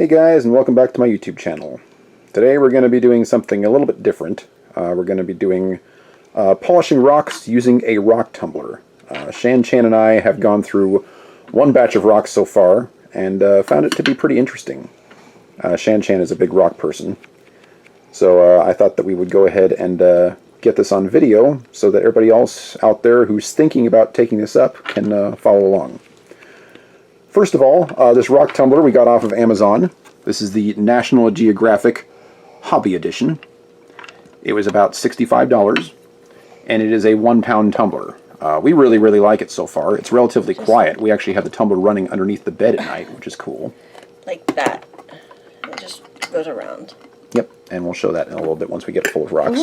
Hey guys, and welcome back to my YouTube channel. Today we're going to be doing something a little bit different. We're going to be doing polishing rocks using a rock tumbler. ShanChan and I have gone through one batch of rocks so far, and found it to be pretty interesting. ShanChan is a big rock person, so I thought that we would go ahead and get this on video so that everybody else out there who's thinking about taking this up can follow along. First of all, this rock tumbler we got off of Amazon. This is the National Geographic Hobby Edition. It was about $65, and it is a 1-pound tumbler. We really like it so far. It's relatively quiet. We actually have the tumbler running underneath the bed at night, which is cool. Like that. It just goes around. Yep, and we'll show that in a little bit once we get full of rocks.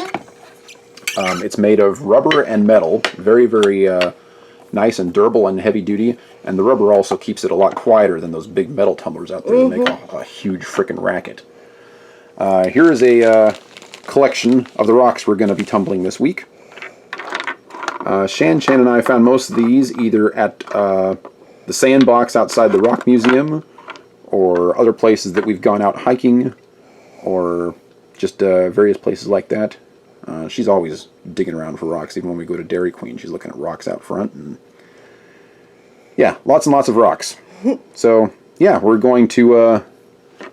It's made of rubber and metal. Very nice and durable and heavy duty, and the rubber also keeps it a lot quieter than those big metal tumblers out there that make a huge frickin' racket. Here is a collection of the rocks we're going to be tumbling this week. ShanChan and I found most of these either at the sandbox outside the Rock Museum, or other places that we've gone out hiking, or just various places like that. She's always digging around for rocks. Even when we go to Dairy Queen, she's looking at rocks out front. And yeah, lots and lots of rocks. So yeah, we're going to,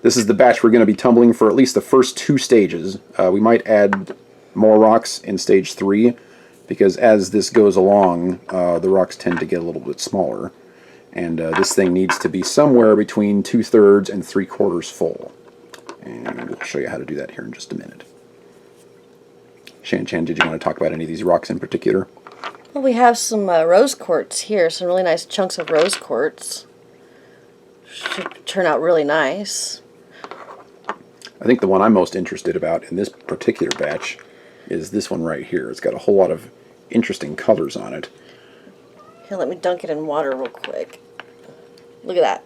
this is the batch we're going to be tumbling for at least the first 2 stages. We might add more rocks in stage 3, because as this goes along, the rocks tend to get a little bit smaller. And this thing needs to be somewhere between 2/3 and 3/4 full. And we'll show you how to do that here in just a minute. ShanChan, did you want to talk about any of these rocks in particular? Well, we have some rose quartz here, some really nice chunks of rose quartz. Should turn out really nice. I think the one I'm most interested about in this particular batch is this one right here. It's got a whole lot of interesting colors on it. Here, let me dunk it in water real quick. Look at that.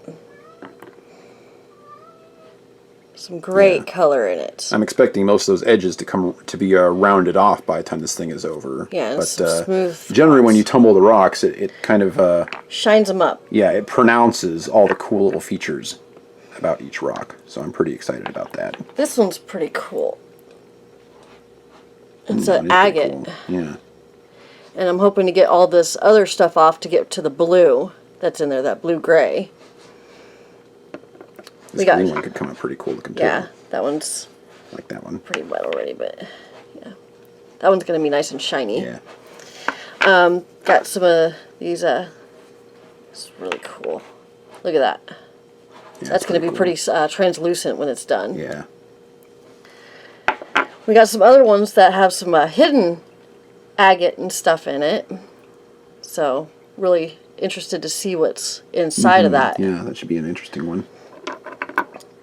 Some great color in it. I'm expecting most of those edges to be rounded off by the time this thing is over. Yeah, but some smooth. Generally, when you tumble the rocks, it kind of shines them up. Yeah, it pronounces all the cool little features about each rock. So I'm pretty excited about that. This one's pretty cool. It's an agate. Cool. Yeah. And I'm hoping to get all this other stuff off to get to the blue that's in there, that blue-gray. This green one could come out pretty cool looking too. Yeah, that one's like that one. Pretty wet already, but yeah. That one's going to be nice and shiny. Yeah. Got some of these, it's really cool. Look at that. Yeah, so that's going to be cool. Pretty translucent when it's done. Yeah. We got some other ones that have some hidden agate and stuff in it. So, really interested to see what's inside of that. Yeah, that should be an interesting one.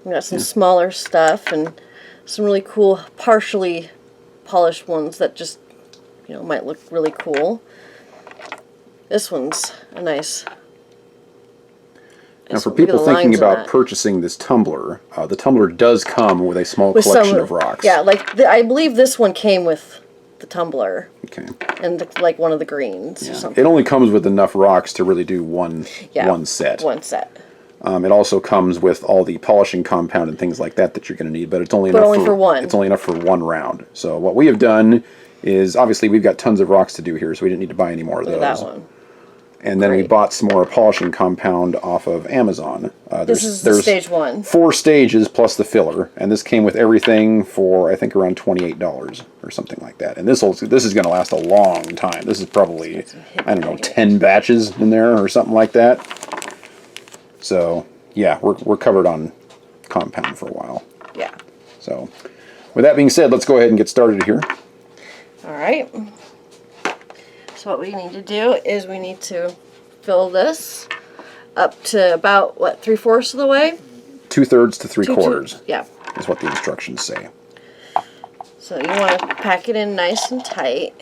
We got some smaller stuff and some really cool partially polished ones that just, might look really cool. This one's a nice. Now, for people thinking about purchasing this tumbler, the tumbler does come with a small collection of rocks. Yeah, I believe this one came with the tumbler. Okay. And like one of the greens or something. It only comes with enough rocks to really do one set. One set. It also comes with all the polishing compound and things like that you're going to need, but it's only enough for one. It's only enough for one round. So what we have done is, obviously we've got tons of rocks to do here, so we didn't need to buy any more of those. That one. And then we bought some more polishing compound off of Amazon. There's stage 1. 4 stages plus the filler, and this came with everything for I think around $28 or something like that. And this is going to last a long time. This is probably 10 batches in there or something like that. So, yeah, we're covered on compound for a while. Yeah. So, with that being said, let's go ahead and get started here. All right. So what we need to do is we need to fill this up to about, 3/4 of the way? 2/3 to 3/4. Yeah. Is what the instructions say. So you want to pack it in nice and tight.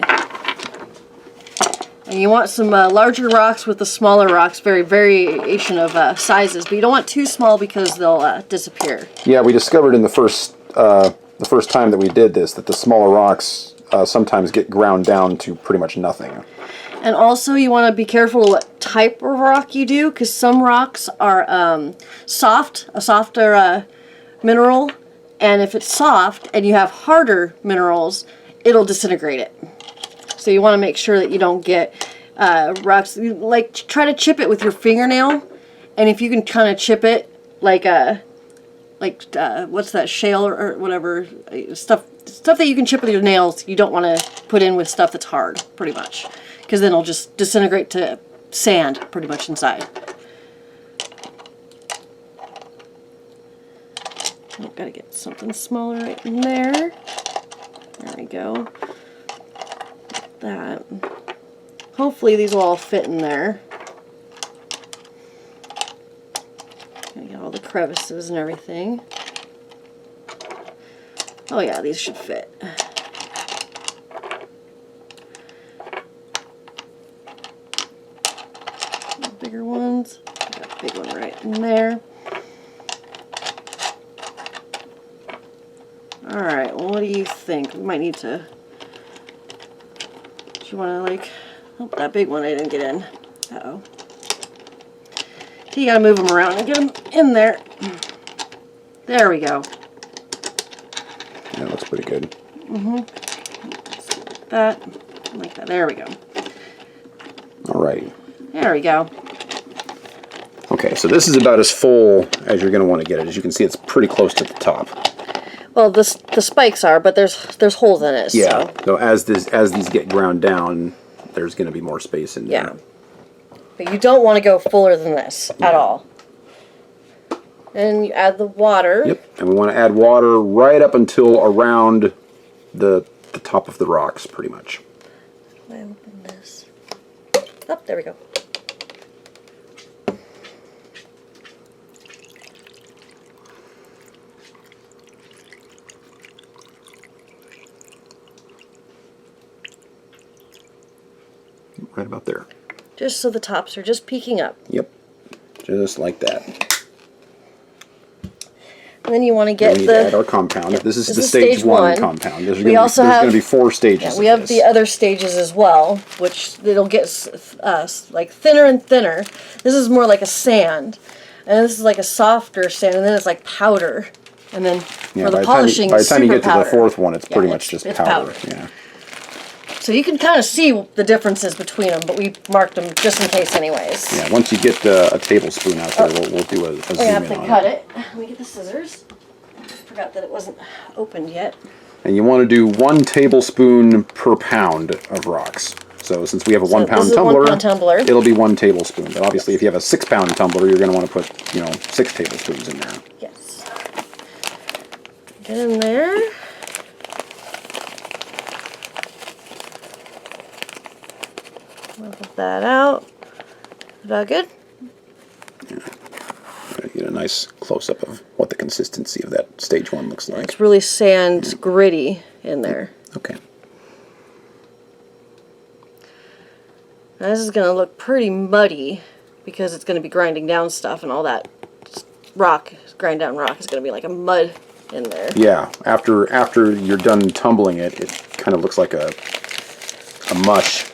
And you want some larger rocks with the smaller rocks, variation of sizes, but you don't want too small because they'll disappear. Yeah, we discovered in the first time that we did this that the smaller rocks sometimes get ground down to pretty much nothing. And also you want to be careful what type of rock you do, because some rocks are a softer mineral, and if it's soft and you have harder minerals, it'll disintegrate it. So you want to make sure that you don't get rocks. Like, try to chip it with your fingernail, and if you can kind of chip it like what's that, shale or whatever, stuff that you can chip with your nails, you don't want to put in with stuff that's hard, pretty much, because then it'll just disintegrate to sand pretty much inside. I've got to get something smaller right in there. There we go. Like that. Hopefully these will all fit in there. Gotta get all the crevices and everything. Oh yeah, these should fit. The bigger ones. Got a big one right in there. Alright, well, what do you think? We might need to... Do you want to, like... Oh, that big one I didn't get in. Uh-oh. You gotta move them around and get them in there. There we go. That looks pretty good. Mm-hmm. Like that. Like that. There we go. Alright. There we go. Okay, so this is about as full as you're going to want to get it. As you can see, it's pretty close to the top. Well, the spikes are, but there's holes in it. Yeah. So, So as these get ground down, there's going to be more space in there. yeah. But you don't want to go fuller than this at all. And you add the water. Yep. And we want to add water right up until around the top of the rocks, pretty much. I open this. Oh, there we go. Right about there. Just so the tops are just peeking up. Yep. Just like that. And then you want to get We need to add our compound. This is the is stage stage 1 one. compound. There's We going also have- to be 4 stages. Yeah, we of have this. the other stages as well, which it'll get like thinner and thinner. This is more like a sand, and this is like a softer sand, and then it's like powder. And then Yeah, for the by polishing, the time you super get to powder. the 4th one, it's Yeah, pretty much just it's powder. powder. Yeah. So you can kind of see the differences between them, but we marked them just in case anyways. Yeah. Once you get a tablespoon out there, we'll do a zoom We have in to on cut it. it. Let me get the scissors. Forgot that it wasn't opened yet. And you want to do 1 tablespoon per pound of rocks. So since we have a 1 this pound is a tumbler, 1 pound tumbler. it'll be 1 tablespoon. But obviously, if you have a 6 pound tumbler, you're going to want to put 6 tablespoons in there. Yes. Get in there. Level that out. About good? Get a nice close-up of what the consistency of that stage 1 looks like. It's really sand gritty in there. Okay. Now this is going to look pretty muddy because it's going to be grinding down stuff, and all that grind down rock is going to be like a mud in there. Yeah. After you're done tumbling it, it kind of looks like a mush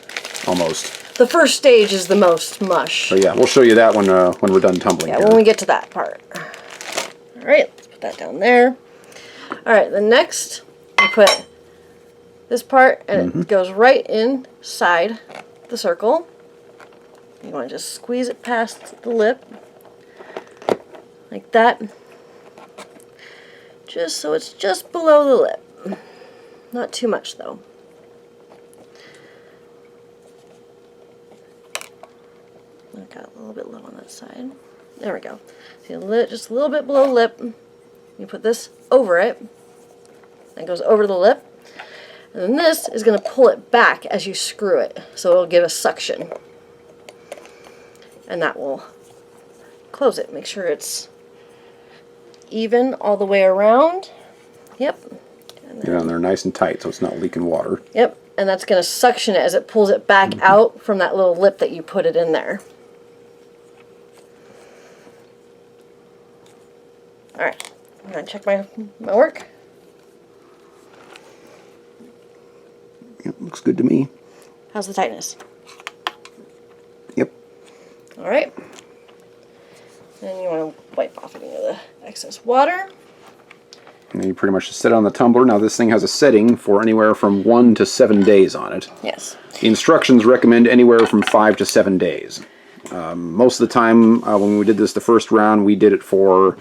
almost. The first stage is the most mush. So yeah, we'll show you that when we're done tumbling. Yeah, here. when we get to that part. Alright, let's put that down there. Alright, the next, we put this part, and it goes right inside the circle. You want to just squeeze it past the lip, like that. Just so it's just below the lip. Not too much, though. I got a little bit low on that side. There we go. See, just a little bit below lip. You put this over it. That goes over the lip. And then this is going to pull it back as you screw it. So it'll give a suction. And that will close it. Make sure it's even all the way around. Yep. Get on there nice and tight so it's not leaking water. Yep. And that's going to suction it as it pulls it back out from that little lip that you put it in there. Alright, I'm going to check my work. Yep, looks good to me. How's the tightness? Yep. Alright. Then you want to wipe off any of the excess water. And you pretty much just set it on the tumbler. Now this thing has a setting for anywhere from 1 to 7 days on it. Yes. The instructions recommend anywhere from 5 to 7 days. Most of the time, when we did this the first round, we did it for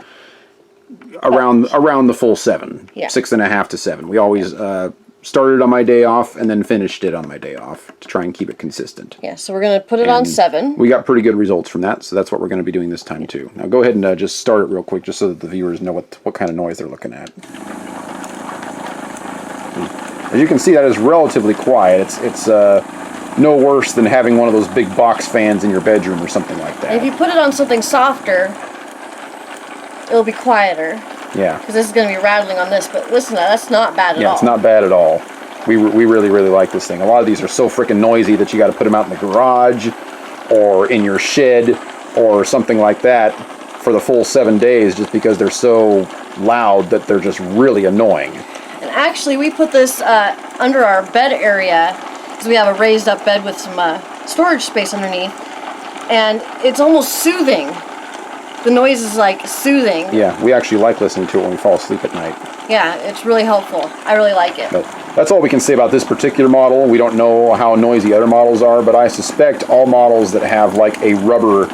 around the full 7. Yeah. 6.5 to 7. We always started on my day off and then finished it on my day off to try and keep it consistent. Yeah, so we're going to put it on 7. We got pretty good results from that, so that's what we're going to be doing this time too. Now go ahead and just start it real quick just so that the viewers know what kind of noise they're looking at. As you can see, that is relatively quiet. It's no worse than having one of those big box fans in your bedroom or something like that. If you put it on something softer, it'll be quieter. Yeah. Because this is going to be rattling on this, but listen, that's not bad at all. Yeah, it's not bad at all. We really, really like this thing. A lot of these are so freaking noisy that you got to put them out in the garage or in your shed or something like that for the full 7 days just because they're so loud that they're just really annoying. And actually, we put this under our bed area because we have a raised up bed with some storage space underneath, and it's almost soothing. The noise is like soothing. Yeah, we actually like listening to it when we fall asleep at night. Yeah, it's really helpful. I really like it. But that's all we can say about this particular model. We don't know how noisy other models are, but I suspect all models that have like a rubber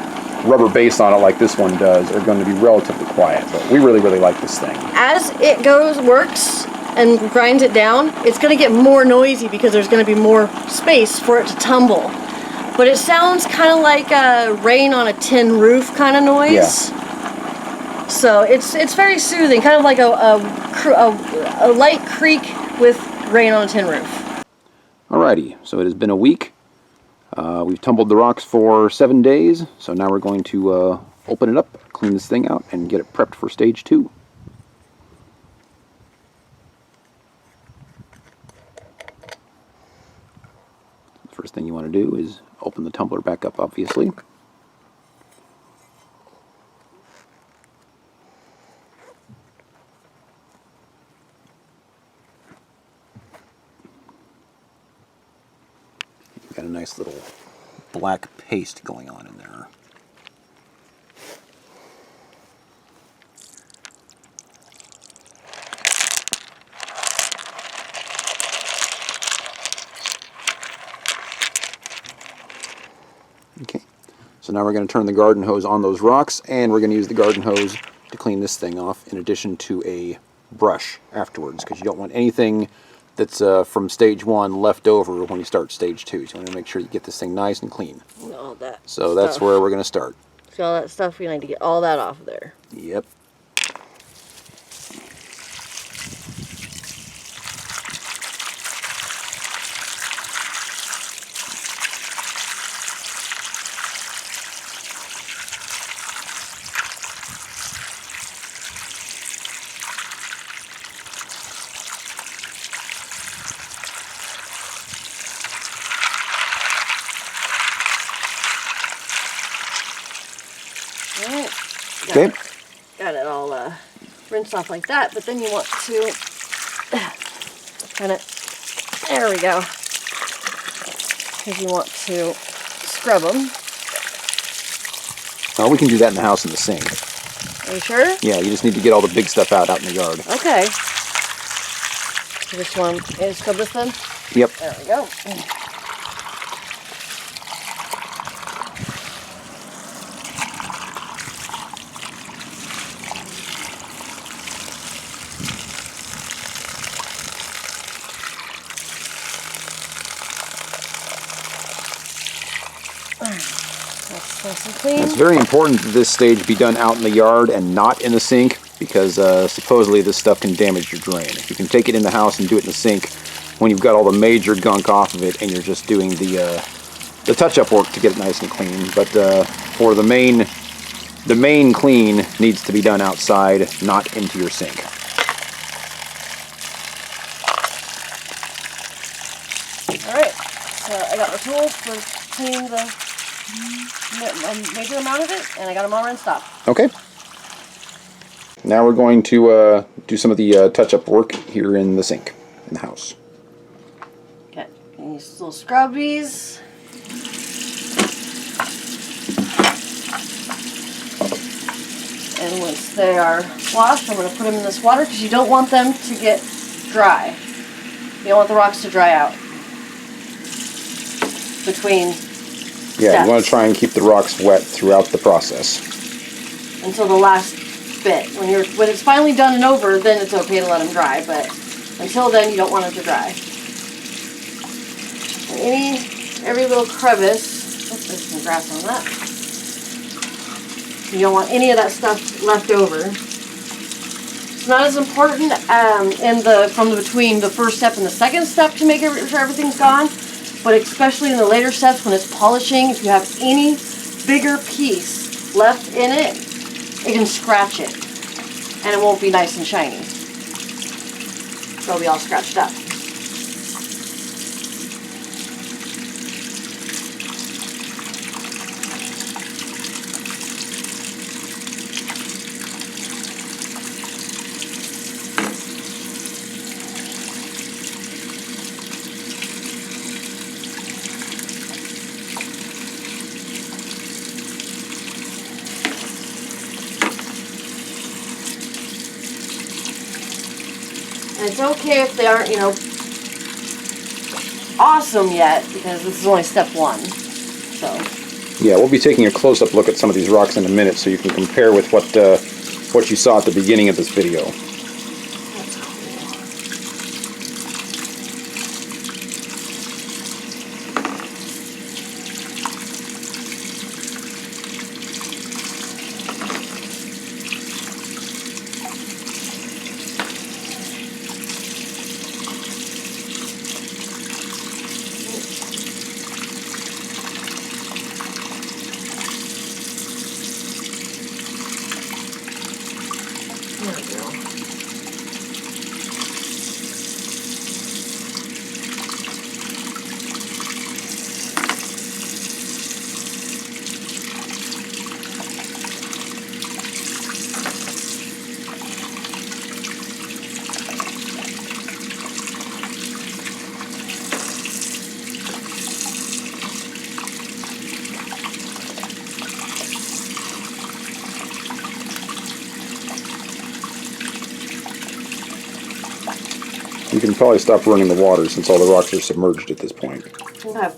base on it like this one does are going to be relatively quiet. But we really, really like this thing. As it works and grinds it down, it's going to get more noisy because there's going to be more space for it to tumble. But it sounds kind of like rain on a tin roof kind of noise. Yeah. So it's very soothing, kind of like a light creak with rain on a tin roof. Alrighty, so it has been a week. We've tumbled the rocks for 7 days, so now we're going to open it up, clean this thing out, and get it prepped for stage 2. First thing you want to do is open the tumbler back up, obviously. Got a nice little black paste going on in there. Okay, so now we're going to turn the garden hose on those rocks, and we're going to use the garden hose to clean this thing off in addition to a brush afterwards, because you don't want anything that's from stage 1 left over when you start stage 2. So you want to make sure you get this thing nice and clean. All that So that's where we're going to start. So all that stuff, we need to get all that off of there. Yep. Alright. Okay. Got it all rinsed off like that, but then you want to kind of, there we go. Because you want to scrub them. Oh, we can do that in the house in the sink. Are you sure? Yeah, you just need to get all the big stuff out in the yard. Okay. So this one is scrub this then? Yep. There we go. That's nice and clean. It's very important that this stage be done out in the yard and not in the sink, because supposedly this stuff can damage your drain. You can take it in the house and do it in the sink when you've got all the major gunk off of it and you're just doing the touch-up work to get it nice and clean. But for the main clean needs to be done outside, not into your sink. Alright, so I got the tools for cleaning the major amount of it, and I got them all rinsed off. Okay. Now we're going to do some of the touch-up work here in the sink, in the house. Okay, these little scrubbies. And once they are washed, I'm going to put them in this water because you don't want them to get dry. You don't want the rocks to dry out between Yeah, you want to steps. try and keep the rocks wet throughout the process. Until the last bit. When it's finally done and over, then it's okay to let them dry, but until then you don't want them to dry. And every little crevice, oops, there's some grass on that. You don't want any of that stuff left over. It's not as important from between the first step and the second step to make sure everything's gone, but especially in the later steps when it's polishing, if you have any bigger piece left in it, it can scratch it, and it won't be nice and shiny. It'll be all scratched up. And it's okay if they aren't, awesome yet, because this is only step one. So. Yeah, we'll be taking a close-up look at some of these rocks in a minute so you can compare with what you saw at the beginning of this video. That's cool. There we go. You can probably stop running the water since all the rocks are submerged at this point. Okay.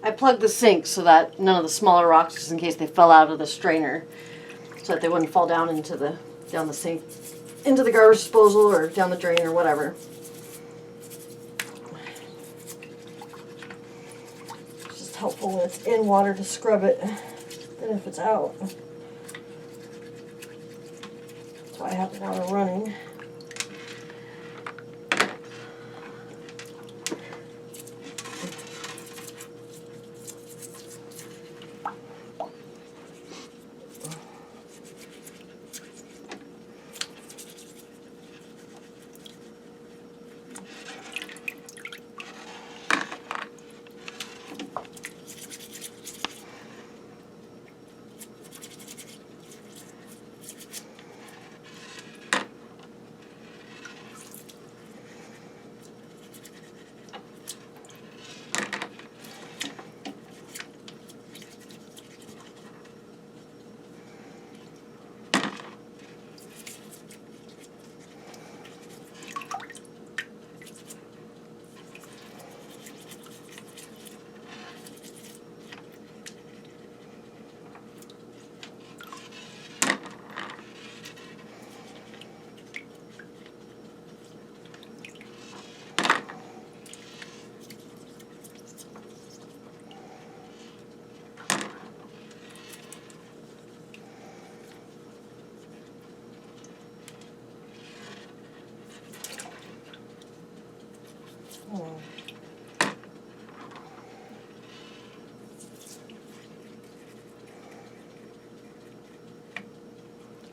I plugged the sink so that none of the smaller rocks, just in case they fell out of the strainer, so that they wouldn't fall down down the sink, into the garbage disposal or down the drain or whatever. It's just helpful when it's in water to scrub it than if it's out. That's why I have the water running.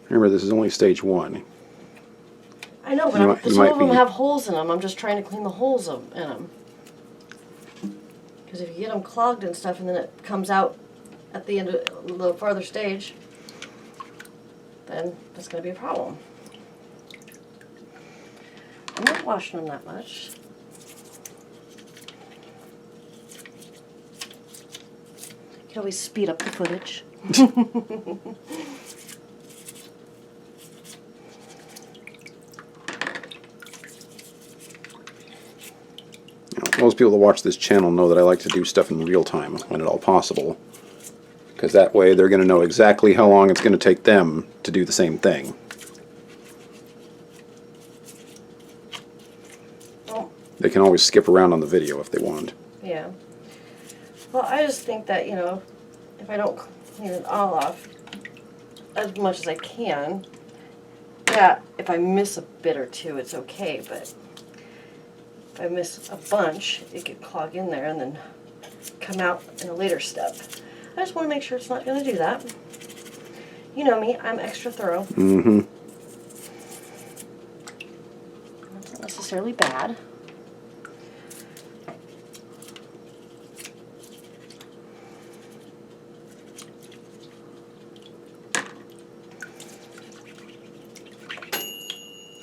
Remember, this is only stage one. I know, but some of them have holes in them. I'm just trying to clean the holes in them. Because if you get them clogged and stuff and then it comes out at the end of a little farther stage, then that's going to be a problem. I'm not washing them that much. can always speed up the footage. Most people that watch this channel know that I like to do stuff in real time when at all possible, because that way they're going to know exactly how long it's going to take them to do the same thing. Oh. They can always skip around on the video if they want. Yeah. Well, I just think that, you know, if I don't clean it all off as much as I can, yeah, if I miss a bit or two, it's okay, but if I miss a bunch, it could clog in there and then come out in a later step. I just want to make sure it's not going to do that. You know me, I'm extra thorough. Mm-hmm. That's not necessarily bad.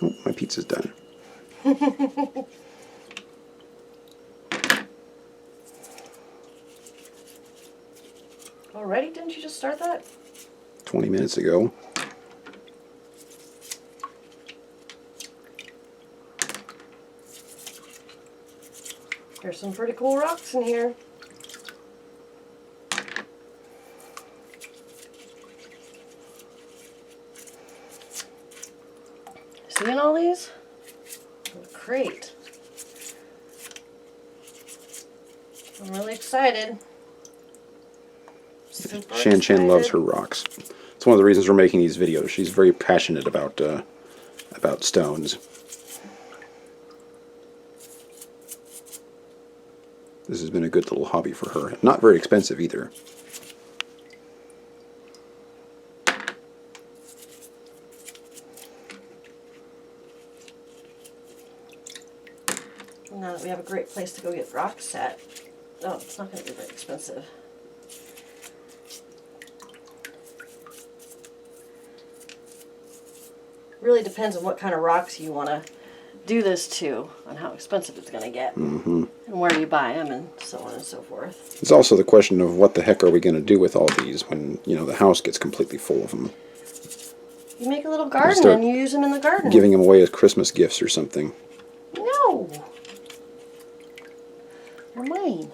Oh, my pizza's done. Already? Didn't you just start that? 20 minutes ago. There's some pretty cool rocks in here. Seeing all these? Great. I'm really excited. Super ShanChan excited. loves her rocks. It's one of the reasons we're making these videos. She's very passionate about stones. This has been a good little hobby for her. Not very expensive either. Now that we have a great place to go get rocks at, oh, it's not going to be very expensive. Really depends on what kind of rocks you want to do this to, on how expensive it's going to get, and where you buy them, and so on and so forth. It's also the question of what the heck are we going to do with all these when, you know, the house gets completely full of them. You make a little garden and you use them in the garden. Giving them away as Christmas gifts or something. No. They're mine.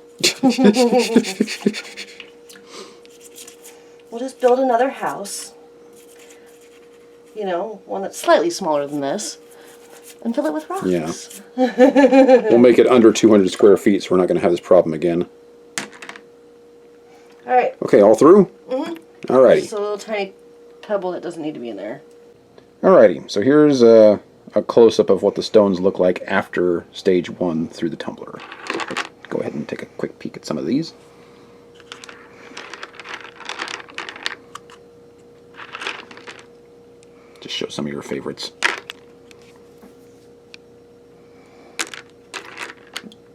We'll just build another house. You know, one that's slightly smaller than this, and fill it with rocks. Yeah. We'll make it under 200 square feet, so we're not going to have this problem again. All right. Okay, all through? Mm-hmm. Alrighty. Just a little tiny pebble that doesn't need to be in there. Alrighty, so here's a close-up of what the stones look like after stage 1 through the tumbler. Go ahead and take a quick peek at some of these. Just show some of your favorites.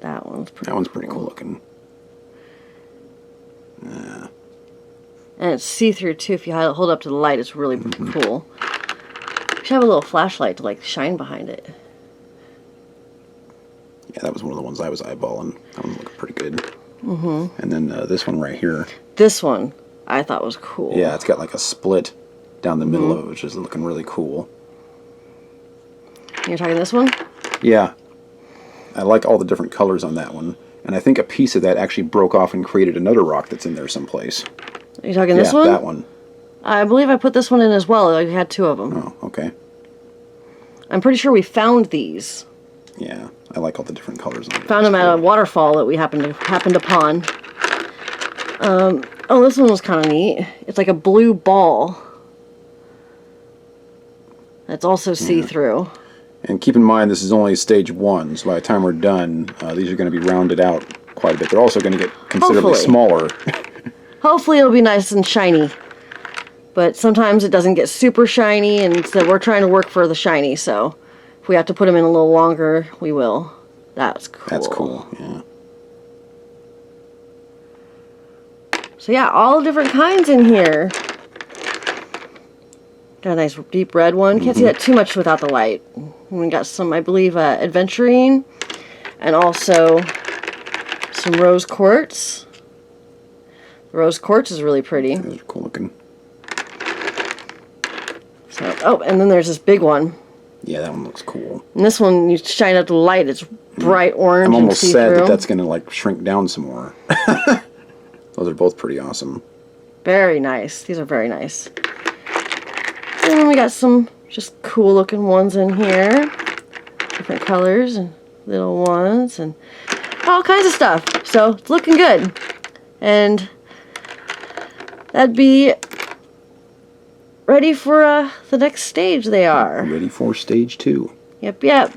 That one's pretty cool looking. And it's see-through too. If you hold up to the light, it's really cool. You should have a little flashlight to like shine behind it. Yeah, that was one of the ones I was eyeballing. That one looked pretty good. And then this one right here. This one I thought was cool. Yeah, it's got like a split down the middle of it, which is looking really cool. You're talking this one? Yeah. I like all the different colors on that one. And I think a piece of that actually broke off and created another rock that's in there someplace. Are you talking this one? Yeah, that one. I believe I put this one in as well. I had 2 of them. Oh, okay. I'm pretty sure we found these. Yeah, I like all the different colors on it. Found them at a waterfall that we happened upon. Oh, this one was kind of neat. It's like a blue ball. That's also see-through. And keep in mind, this is only stage 1, so by the time we're done, these are going to be rounded out quite a bit. They're also going to get considerably Hopefully. smaller. Hopefully it'll be nice and shiny. But sometimes it doesn't get super shiny, and so we're trying to work for the shiny, so if we have to put them in a little longer, we will. That's cool. That's cool, yeah. So yeah, all different kinds in here. Got a nice deep red one. Can't see that too much without the light. And we got some, I believe, aventurine, and also some rose quartz. Rose quartz is really pretty. Those are cool looking. So, oh, and then there's this big one. Yeah, that one looks cool. And this one, you shine out the light, it's bright orange. I'm almost and sad that that's going to like shrink down some more. Those are both pretty awesome. Very nice. These are very nice. And then we got some just cool looking ones in here. Different colors and little ones and all kinds of stuff. So it's looking good. And that'd be ready for the next stage they are. Ready for stage 2. Yep.